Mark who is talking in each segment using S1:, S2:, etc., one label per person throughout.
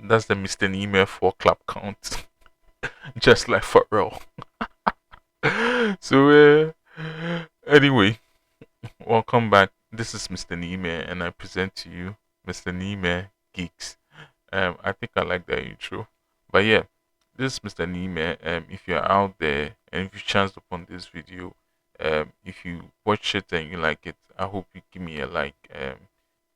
S1: That's the MrNiiMer 4 clap count. Just like for real. So, anyway, welcome back. This is MrNiiMer, and I present to you MrNiiMerGeeks. I think I like that intro. But yeah, this is MrNiiMer. If you're out there and if you chanced upon this video, if you watch it and you like it, I hope you give me a like.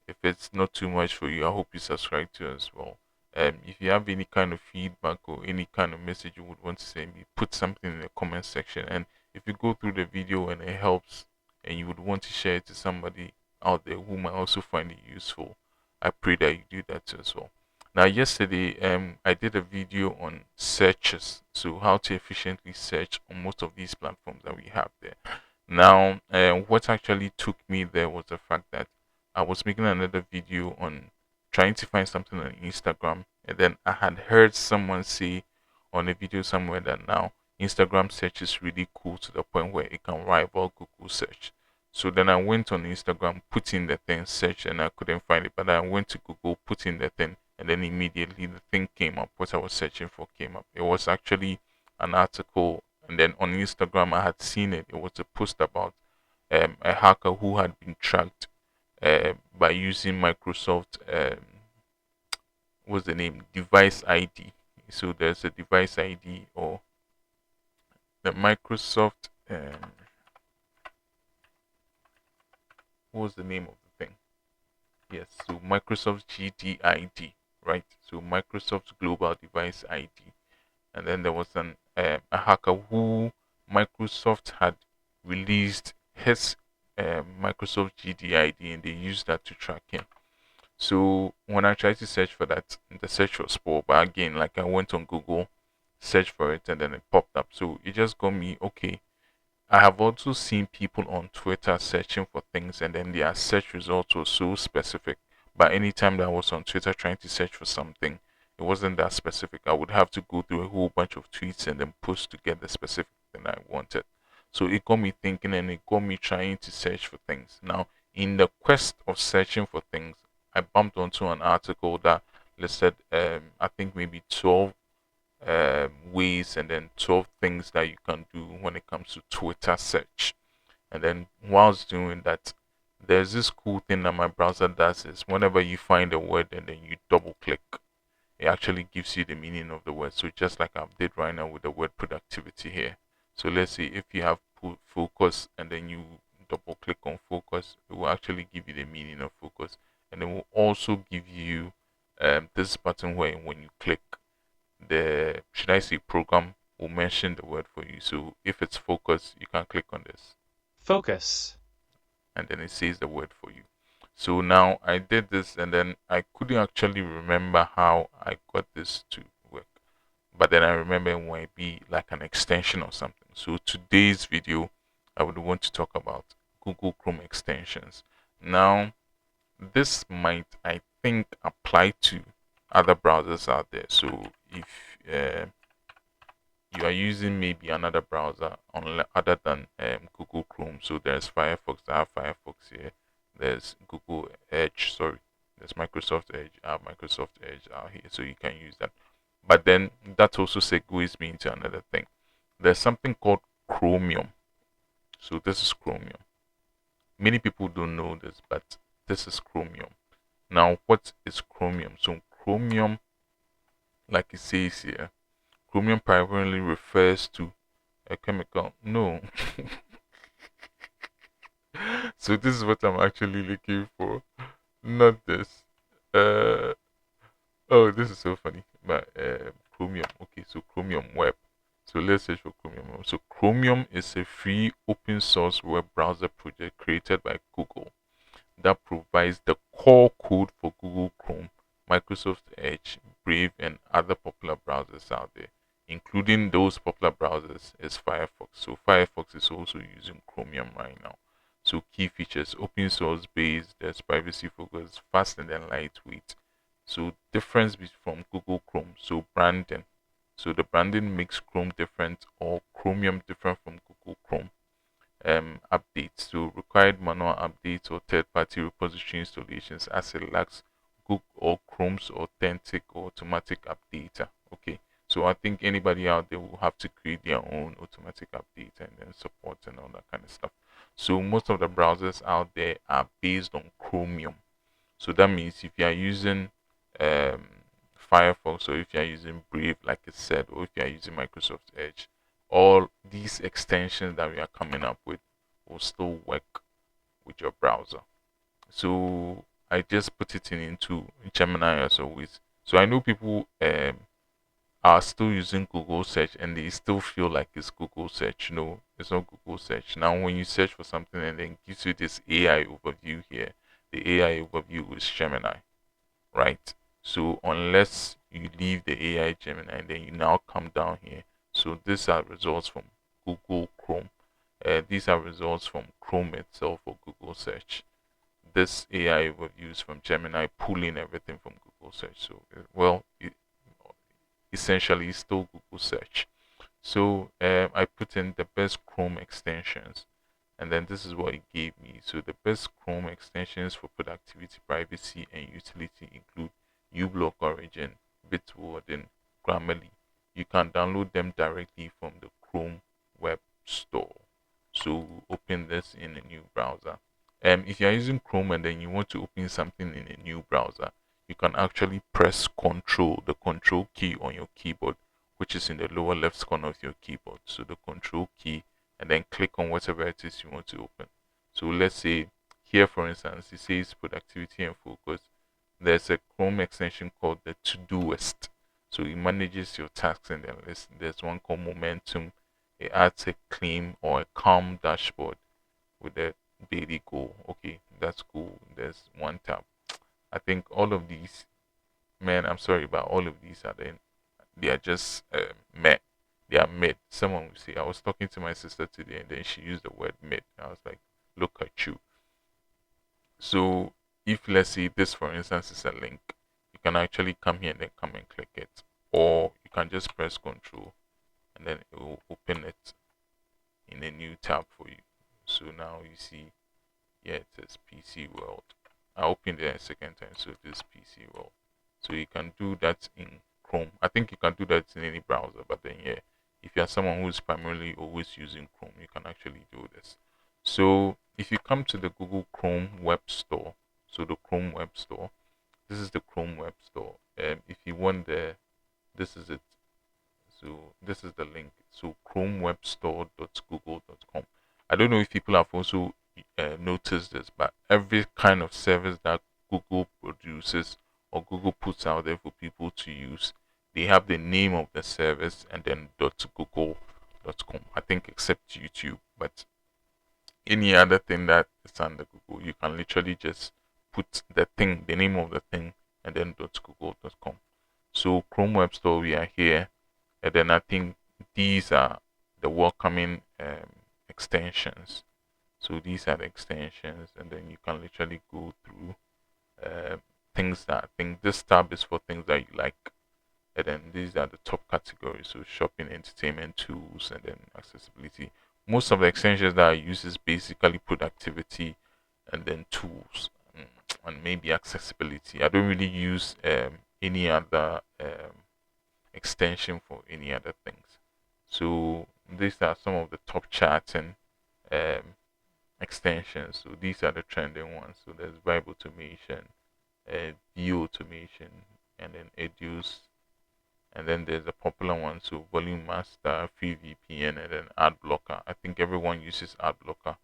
S1: If it's not too much for you, I hope you subscribe to as well. If you have any kind of feedback or any kind of message you would want to send me, put something in the comment section. And if you go through the video and it helps and you would want to share it to somebody out there who might also find it useful, I pray that you do that too as well. Now, yesterday, I did a video on searches, so how to efficiently search on most of these platforms that we have there. Now, what actually took me there was the fact that I was making another video on trying to find something on Instagram, and then I had heard someone say on a video somewhere that now Instagram search is really cool to the point where it can rival Google search. So then I went on Instagram, put in the thing, search, and I couldn't find it. But I went to Google, put in the thing, and then immediately the thing came up. What I was searching for came up. It was actually an article, and then on Instagram I had seen it. It was a post about a hacker who had been tracked by using Microsoft what's the name, device ID. So there's a device ID or the Microsoft what was the name of the thing? Yes, so Microsoft GDID, right? So Microsoft Global Device ID. And then there was a hacker who Microsoft had released his Microsoft GDID, and they used that to track him. So when I tried to search for that, the search was poor. But again, like I went on Google, searched for it, and then it popped up. So it just got me okay. I have also seen people on Twitter searching for things, and then their search results were so specific. But anytime that I was on Twitter trying to search for something, it wasn't that specific. I would have to go through a whole bunch of tweets and then post to get the specific thing I wanted. So it got me thinking, and it got me trying to search for things. Now, in the quest of searching for things, I bumped onto an article that listed, I think maybe 12 ways and then 12 things that you can do when it comes to Twitter search. And then whilst doing that, there's this cool thing that my browser does is whenever you find a word and then you double click, it actually gives you the meaning of the word. So just like I did right now with the word productivity here. So let's say if you have put focus and then you double click on focus, it will actually give you the meaning of focus. And it will also give you this button where when you click, the should I say program will mention the word for you. So if it's focus, you can click on this
S2: Focus.
S1: and then it says the word for you. So now I did this and then I couldn't actually remember how I got this to work. But then I remember it might be like an extension or something. So today's video, I would want to talk about Google Chrome extensions. Now, this might, I think, apply to other browsers out there. So if you are using maybe another browser other than Google Chrome. So there's Firefox. I have Firefox here. There's Google Edge. Sorry, there's Microsoft Edge. I have Microsoft Edge out here, so you can use that. But then that also segues me into another thing. There's something called Chromium. So this is Chromium. Many people don't know this, but this is Chromium. Now, what is Chromium? So Chromium, like it says here, Chromium primarily refers to a chemical. No. So this is what I'm actually looking for. Not this. Uh oh, this is so funny. But Chromium. Okay, so Chromium Web. So let's search for Chromium. So Chromium is a free open source web browser project created by Google that provides the core code for Google Chrome, Microsoft Edge, Brave, and other popular browsers out there. Including those popular browsers is Firefox. So Firefox is also using Chromium right now. So key features: open source based, there's privacy focused, fast and then lightweight. So difference from Google Chrome. So branding. So the branding makes Chrome different or Chromium different from Google Chrome. Updates. So required manual updates or third-party repository installations as it lacks or Chrome's authentic or automatic updater. Okay, so I think anybody out there will have to create their own automatic updater and then support and all that kind of stuff. So most of the browsers out there are based on Chromium. So that means if you are using um, Firefox, or if you are using Brave, like I said, or if you are using Microsoft Edge, all these extensions that we are coming up with will still work with your browser. So I just put it into Gemini as always. So I know people are still using Google search and they still feel like it's Google search. No, it's not Google search. Now when you search for something and then gives you this AI overview here, the AI overview is Gemini, right? So unless you leave the AI Gemini and then you now come down here. So these are results from Google Chrome. These are results from Chrome itself or Google search. This AI overview is from Gemini, pulling everything from Google search. So well, essentially it's still Google search. So I put in the best Chrome extensions, and then this is what it gave me. So the best Chrome extensions for productivity, privacy, and utility include uBlock Origin, Bitwarden, Grammarly. You can download them directly from the Chrome Web Store. So open this in a new browser. If you're using Chrome and then you want to open something in a new browser, you can actually press Control, the Control key on your keyboard, which is in the lower left corner of your keyboard. So the Control key, and then click on whatever it is you want to open. So let's say here, for instance, it says productivity and focus. There's a Chrome extension called the Todoist. So it manages your tasks in the list. There's one called Momentum. It adds a clean or a calm dashboard with a daily goal. Okay, that's cool. There's one tab. I think all of these, man, I'm sorry, but all of these are they are just met. They are mid. Someone will say, I was talking to my sister today and then she used the word mid. I was like, look at you. So if let's say this for instance is a link, you can actually come here and then come and click it. Or you can just press Control and then it will open it in a new tab for you. So now you see, yeah, it says PC World. I opened it a second time, so this PC World. So you can do that in Chrome. I think you can do that in any browser, but then yeah, if you're someone who's primarily always using Chrome, you can actually do this. So if you come to the Google Chrome Web Store, so the Chrome Web Store, this is the Chrome Web Store. If you want this is it. So this is the link. So chromewebstore.google.com. I don't know if people have also noticed this, but every kind of service that Google produces or Google puts out there for people to use, they have the name of the service and then .google.com. I think except YouTube, but any other thing that is under Google, you can literally just put the thing, the name of the thing, and then .google.com. So Chrome Web Store, we are here, and then I think these are the welcoming extensions. So these are the extensions, and then you can literally go through things that I think this tab is for things that you like, and then these are the top categories. So shopping, entertainment, tools, and then accessibility. Most of the extensions that I use is basically productivity, and then tools, and maybe accessibility. I don't really use any other extension for any other things. So these are some of the top charting um, extensions. So these are the trending ones. So there's Vibe Automation, View Automation, and then Educe. And then there's a popular one, so Volume Master, Free VPN, and then Ad Blocker. I think everyone uses Ad Blocker.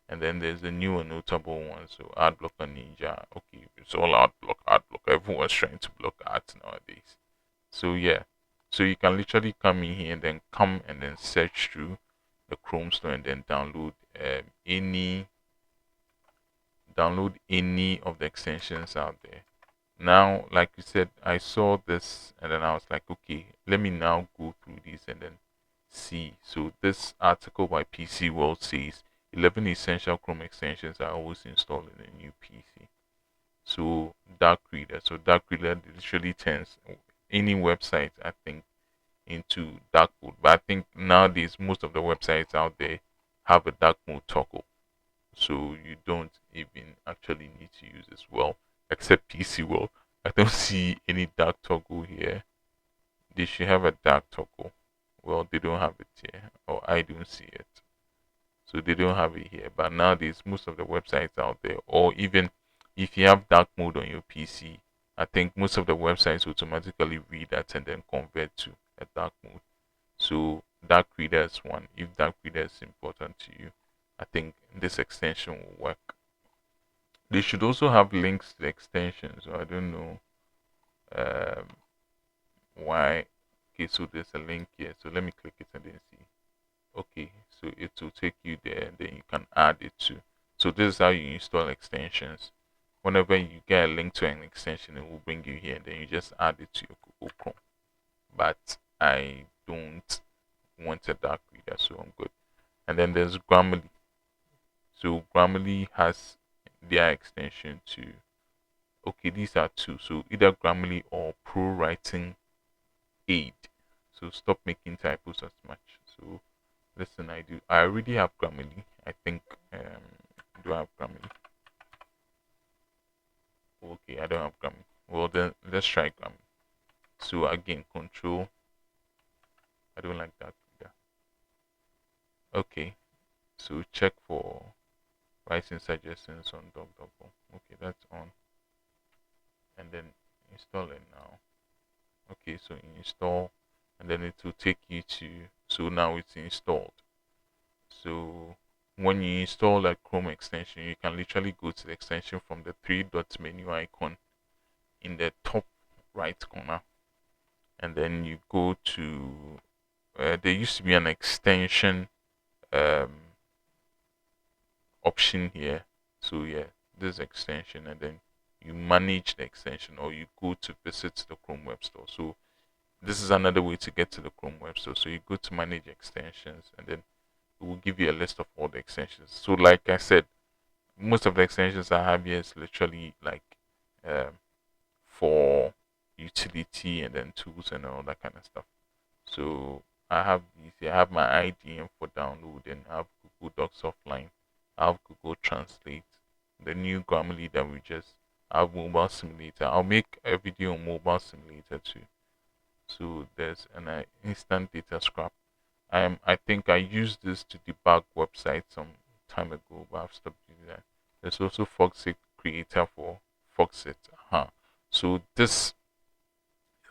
S1: And then there's the new and notable one, so Ad Blocker Ninja. Okay, it's all Ad Blocker. Everyone's trying to block ads nowadays. So yeah, so you can literally come in here and then come and then search through the Chrome store and then any download any of the extensions out there. Now, like you said, I saw this and then I was like, okay, let me now go through these and then see. So this article by PC World says 11 essential Chrome extensions are always installed in a new PC. So Dark Reader. So Dark Reader literally turns any website, I think, into dark mode. But I think nowadays most of the websites out there have a dark mode toggle. So you don't even actually need to use this, well, except PC World. I don't see any dark toggle here. They should have a dark toggle. Well, they don't have it here, or I don't see it. So they don't have it here. But nowadays, most of the websites out there, or even if you have dark mode on your PC, I think most of the websites automatically read that and then convert to a dark mode. So dark reader is one. If dark reader is important to you, I think this extension will work. They should also have links to the extension. So I don't know um, why. Okay, so there's a link here. So let me click it and then see. Okay, so it will take you there and then you can add it to. So this is how you install extensions. Whenever you get a link to an extension, it will bring you here and then you just add it to your Google Chrome. But I don't want a dark reader, so I'm good. And then there's Grammarly. So Grammarly has their extension to. Okay, these are two. So either Grammarly or Pro Writing Aid. So stop making typos as much. So listen, I already have Grammarly. I think do I have Grammarly? Okay, I don't have Grammarly. Well then let's try Grammarly. So again, control. I don't like that either. Okay, so check for writing suggestions on DuckDuckGo. Okay, that's on. And then install it now. Okay, so install, and then it will take you to. So now it's installed. So when you install a Chrome extension, you can literally go to the extension from the three dot menu icon in the top right corner, and then you go to. There used to be an extension um, option here. So yeah, this extension, and then you manage the extension, or you go to visit the Chrome Web Store. So this is another way to get to the Chrome Web Store. So you go to manage extensions, and then it will give you a list of all the extensions. So like I said, most of the extensions I have here is literally like um, for utility and then tools and all that kind of stuff. So I have these. I have my IDM for download, and I have Google Docs offline. I have Google Translate. The new Grammarly that we just have mobile simulator. I'll make a video on mobile simulator too. So there's an instant data scrap. I think I used this to debug websites some time ago, but I've stopped doing that. There's also Foxit Creator for Foxit. So this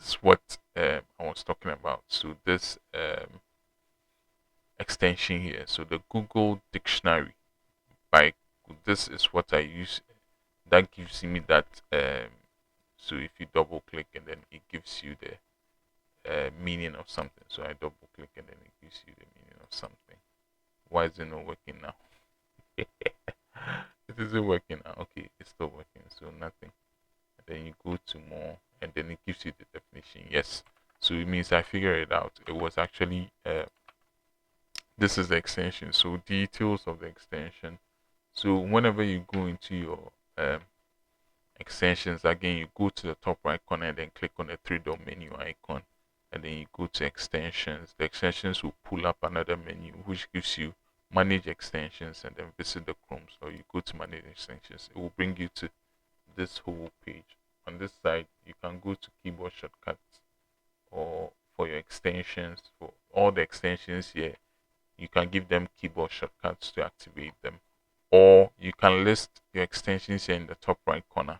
S1: is what I was talking about. So this extension here. So the Google Dictionary. By this is what I use. That gives me that. So if you double click and then it gives you the meaning of something. So I double click and then it gives you the meaning of something. Why is it not working now? It isn't working now. Okay, it's still working. So nothing. And then you go to more, and then it gives you the definition. Yes. So it means I figured it out. It was actually this is the extension. So details of the extension. So whenever you go into your extensions, again you go to the top right corner and then click on the three dot menu icon, and then you go to extensions. The extensions will pull up another menu which gives you manage extensions, and then visit the Chrome. So you go to manage extensions, it will bring you to this whole page. On this side you can go to keyboard shortcuts, or for your extensions, for all the extensions here you can give them keyboard shortcuts to activate them, or you can list your extensions here in the top right corner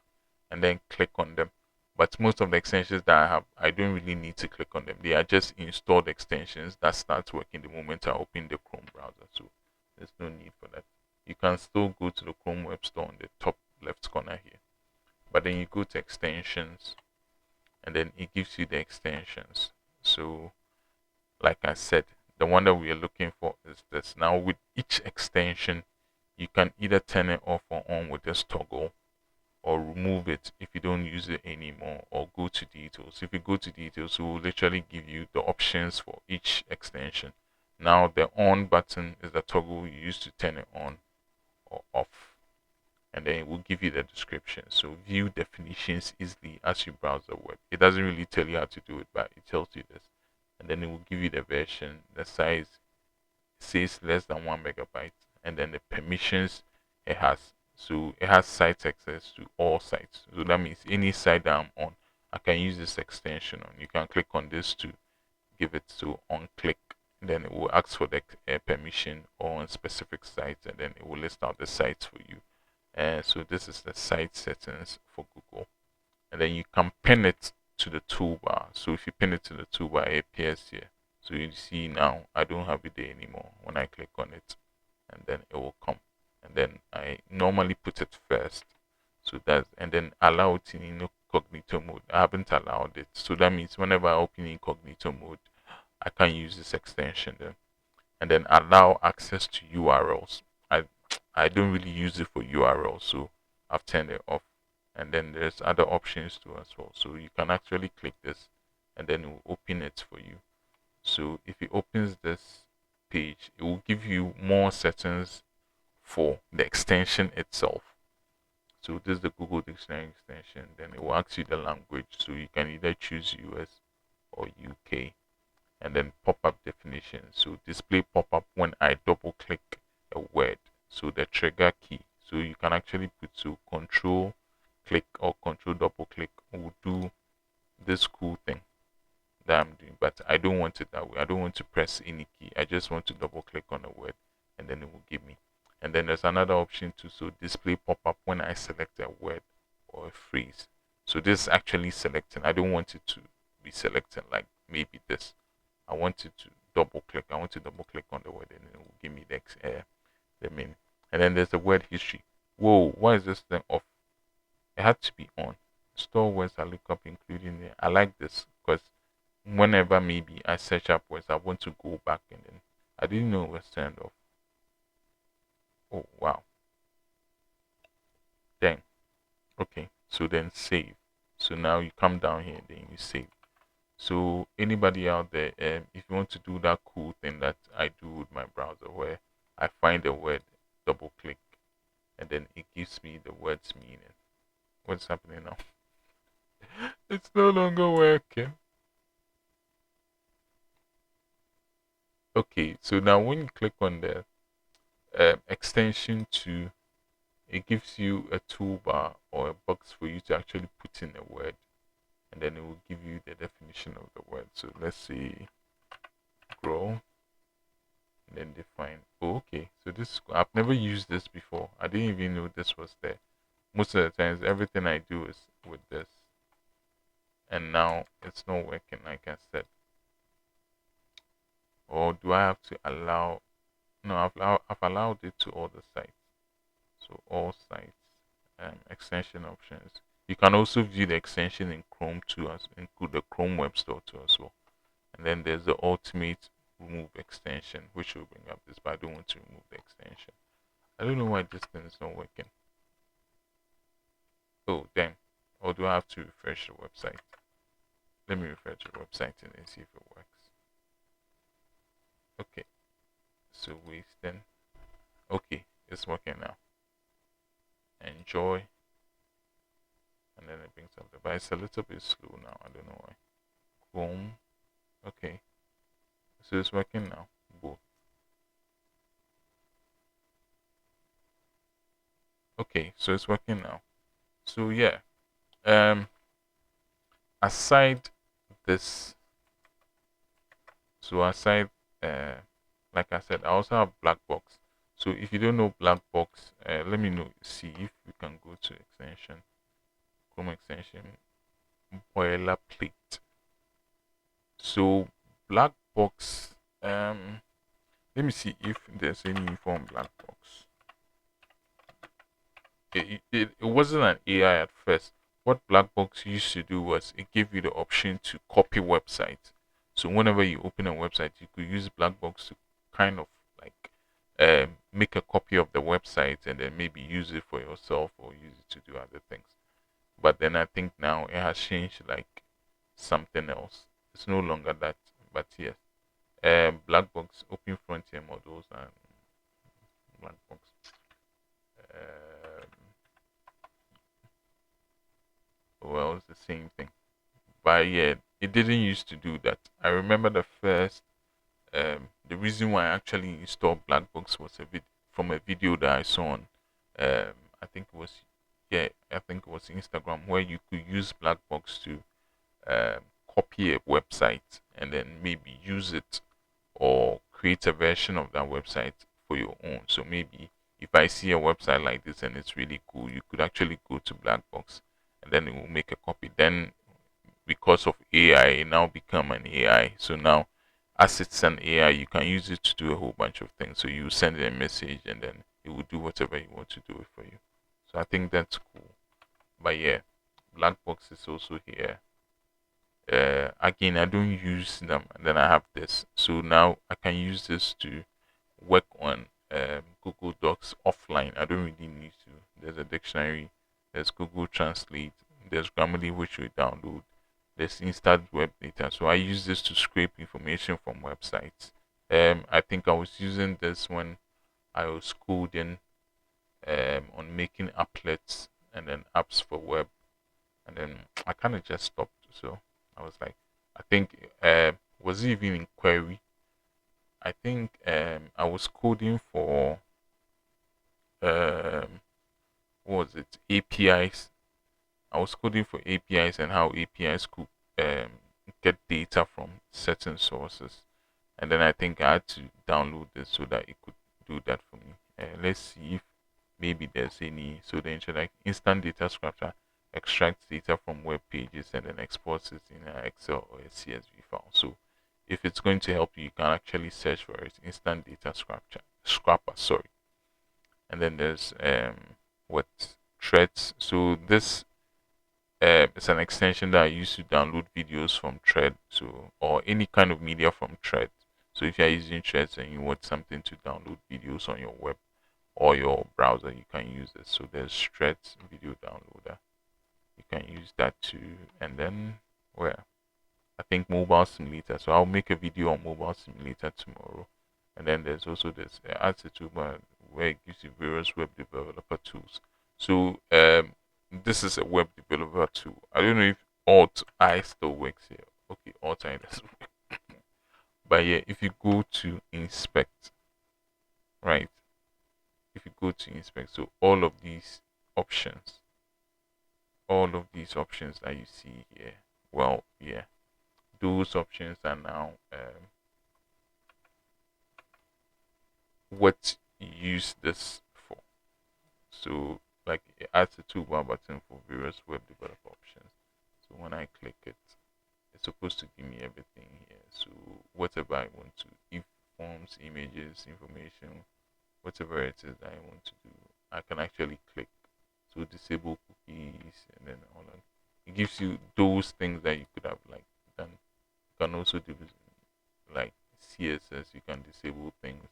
S1: and then click on them. But most of the extensions that I have, I don't really need to click on them. They are just installed extensions that start working the moment I open the Chrome browser. So there's no need for that. You can still go to the Chrome Web Store on the top left corner here. But then you go to extensions, and then it gives you the extensions. So like I said, the one that we are looking for is this. Now with each extension, you can either turn it off or on with this toggle, or remove it if you don't use it anymore, or go to details. If you go to details, it will literally give you the options for each extension. Now the on button is the toggle you use to turn it on or off, and then it will give you the description. So view definitions easily as you browse the web. It doesn't really tell you how to do it, but it tells you this. And then it will give you the version, the size says less than 1 megabyte, and then the permissions it has. So it has site access to all sites. So that means any site that I'm on, I can use this extension on. You can click on this to give it to on click. Then it will ask for the permission on specific sites, and then it will list out the sites for you. And so this is the site settings for Google. And then you can pin it to the toolbar. So if you pin it to the toolbar, it appears here. So you see now I don't have it there anymore when I click on it, and then it will come. And then I normally put it first. So that's, and then allow it in incognito mode. I haven't allowed it. So that means whenever I open incognito mode, I can use this extension then. And then allow access to URLs. I don't really use it for URLs, so I've turned it off. And then there's other options too as well. So you can actually click this and then it will open it for you. So if it opens this page, it will give you more settings for the extension itself. So this is the Google Dictionary extension. Then it will ask you the language. So you can either choose US or UK. And then pop-up definition. So display pop-up when I double click a word. So the trigger key. So you can actually put to control click or control double click will do this cool thing that I'm doing. But I don't want it that way. I don't want to press any key. I just want to double click on a word and then it will give me. And then there's another option too. So display pop-up when I select a word or a phrase. So this is actually selecting. I don't want it to be selecting like maybe this. I want it to double click. I want to double click on the word and it will give me the meaning. And then there's the word history. Whoa, why is this thing off? It had to be on. Store words I look up, including there. I like this because whenever maybe I search up words, I want to go back and then I didn't know it was turned off. Oh wow. Dang. Okay. So then save. So now you come down here, then you save. So anybody out there, if you want to do that cool thing that I do with my browser, where I find a word, double click, and then it gives me the word's meaning. What's happening now? It's no longer working. Okay, so now when you click on the extension to, it gives you a toolbar or a box for you to actually put in a word, and then it will give you the definition of the word. So let's say grow, and then define. Oh, okay. So this, I've never used this before. I didn't even know this was there. Most of the times, everything I do is with this, and now it's not working like I said. Or do I have to allow? No, I've allowed it to all the sites. So all sites, extension options. You can also view the extension in Chrome too, as include the Chrome Web Store too as well. And then there's the ultimate remove extension, which will bring up this, but I don't want to remove the extension. I don't know why this thing is not working. Oh, damn. Or do I have to refresh the website? Let me refresh the website and then see if it works. Okay. So we then. Okay, it's working now. Enjoy. And then it brings up the, but it's a little bit slow now. I don't know why. Chrome. Okay. So it's working now. Both. Okay, so it's working now. So yeah. Aside this, so aside like I said, I also have black box. So if you don't know black box, let me know, see if we can go to extension, Chrome extension, boilerplate. So black box, let me see if there's any uniform black box. It wasn't an AI at first. What black box used to do was it gave you the option to copy websites. So whenever you open a website, you could use black box to kind of like make a copy of the website and then maybe use it for yourself or use it to do other things. But then I think now it has changed like something else. It's no longer that. But yes, black box, open frontier models, and black box. Um, well, it's the same thing. But yeah, it didn't used to do that. I remember the reason why I actually installed Blackbox was from a video that I saw on I think it was, yeah, I think it was Instagram, where you could use black box to copy a website and then maybe use it or create a version of that website for your own. So maybe if I see a website like this and it's really cool, you could actually go to Blackbox and then it will make a copy. Then because of AI, it now become an AI. So now as it's an AI, you can use it to do a whole bunch of things. So you send it a message and then it will do whatever you want to do it for you. So I think that's cool. But yeah, Blackbox is also here. Again, I don't use them, and then I have this. So now I can use this to work on Google Docs offline. I don't really need to. There's a dictionary, there's Google Translate, there's Grammarly which we download, there's instant web data. So I use this to scrape information from websites. I think I was using this when I was coding on making applets and then apps for web, and then I kind of just stopped. So I was like, I think was it even in query? I think I was coding for um, what was it, APIs. I was coding for APIs and how APIs could um, get data from certain sources, and then I think I had to download this so that it could do that for me. Let's see if maybe there's any. So the like instant data scraper extracts data from web pages and then exports it in an Excel or a CSV file. So if it's going to help you, you can actually search for it, instant data scraper, sorry. And then there's what threads. So this is an extension that I use to download videos from Thread, so or any kind of media from Thread. So if you're using Threads and you want something to download videos on your web or your browser, you can use it. So there's Threads video downloader. You can use that too. And then where I think mobile simulator. So I'll make a video on mobile simulator tomorrow. And then there's also this adds a toolbar where it gives you various web developer tools. So this is a web developer tool. I don't know if Alt I still works here. Okay, Alt I doesn't work. But yeah, if you go to inspect, right? If you go to inspect, so all of these options that you see here, well, yeah, those options are now what you use this for. So like it adds a toolbar button for various web developer options. So when I click it, it's supposed to give me everything here. So whatever I want to, if forms, images, information, whatever it is that I want to do, I can actually click. So disable cookies and then all that. It gives you those things that you could have like done. You can also do like CSS. You can disable things,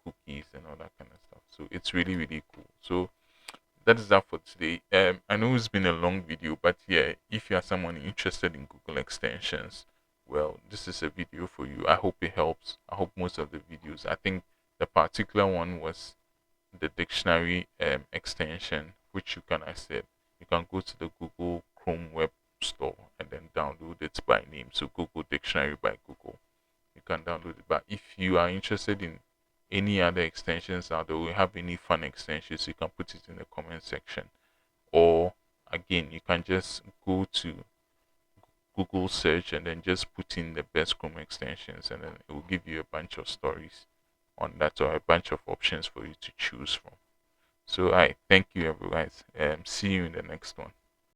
S1: cookies and all that kind of stuff. So it's really really cool. So that is that for today. I know it's been a long video, but yeah, if you are someone interested in Google extensions, well, this is a video for you. I hope it helps. I hope most of the videos. I think the particular one was the dictionary extension, which you can, I said, you can go to the Google Chrome web store and then download it by name. So Google Dictionary by Google, you can download it. But if you are interested in any other extensions out there, we have any fun extensions, you can put it in the comment section. Or again, you can just go to Google search and then just put in the best Chrome extensions, and then it will give you a bunch of stories on that or a bunch of options for you to choose from. So I thank you everyone. See you in the next one.